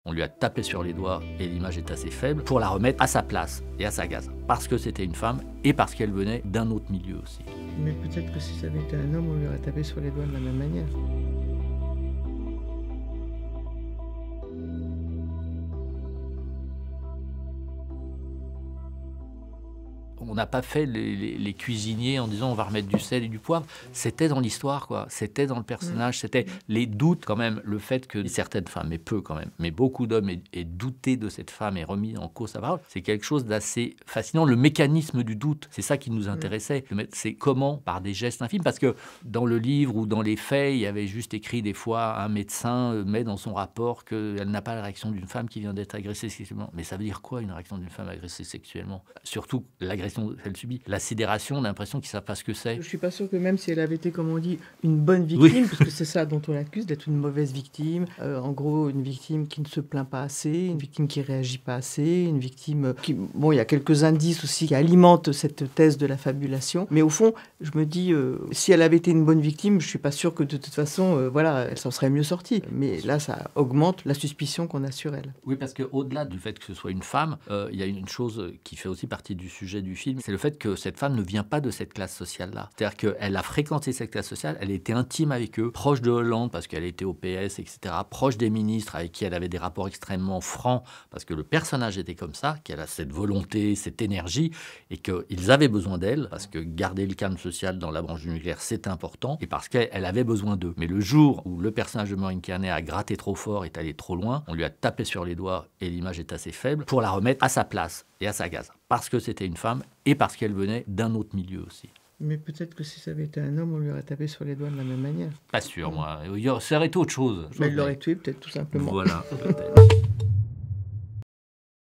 On lui a tapé sur les doigts et l'image est assez faible pour la remettre à sa place et à sa place. Parce que c'était une femme et parce qu'elle venait d'un autre milieu aussi. Mais peut-être que si ça avait été un homme, on lui aurait tapé sur les doigts de la même manière. On n'a pas fait les cuisiniers en disant on va remettre du sel et du poivre. C'était dans l'histoire, quoi. C'était dans le personnage. C'était les doutes, quand même. Le fait que certaines femmes, mais peu quand même, mais beaucoup d'hommes aient douté de cette femme et remis en cause sa parole, c'est quelque chose d'assez fascinant. Le mécanisme du doute, c'est ça qui nous intéressait. C'est comment, par des gestes infimes, parce que dans le livre ou dans les faits, il y avait juste écrit des fois un médecin met dans son rapport qu'elle n'a pas la réaction d'une femme qui vient d'être agressée sexuellement. Mais ça veut dire quoi, une réaction d'une femme agressée sexuellement? Surtout l'agression qu'elle subit, la sidération, l'impression qu'ils ne savent pas ce que c'est. Je suis pas sûre que même si elle avait été, comme on dit, une bonne victime, parce que c'est ça dont on l'accuse, d'être une mauvaise victime, en gros une victime qui ne se plaint pas assez, une victime qui réagit pas assez, une victime qui... Bon, il y a quelques indices aussi qui alimentent cette thèse de la fabulation, mais au fond, je me dis, si elle avait été une bonne victime, je suis pas sûre que de toute façon, voilà, elle s'en serait mieux sortie. Mais là, ça augmente la suspicion qu'on a sur elle. Oui, parce qu'au-delà du fait que ce soit une femme, il y a une chose qui fait aussi partie du sujet du film, c'est le fait que cette femme ne vient pas de cette classe sociale-là. C'est-à-dire qu'elle a fréquenté cette classe sociale, elle était intime avec eux, proche de Hollande parce qu'elle était au PS, etc., proche des ministres avec qui elle avait des rapports extrêmement francs, parce que le personnage était comme ça, qu'elle a cette volonté, cette énergie, et qu'ils avaient besoin d'elle, parce que garder le calme social dans la branche du nucléaire, c'est important, et parce qu'elle avait besoin d'eux. Mais le jour où le personnage de Maureen Kearney a gratté trop fort, est allé trop loin, on lui a tapé sur les doigts et l'image est assez faible, pour la remettre à sa place et à sa place. Parce que c'était une femme et parce qu'elle venait d'un autre milieu aussi. Mais peut-être que si ça avait été un homme, on lui aurait tapé sur les doigts de la même manière. Pas sûr, moi. Ça aurait été autre chose. Mais il l'aurait tué, peut-être, tout simplement. Voilà, peut-être.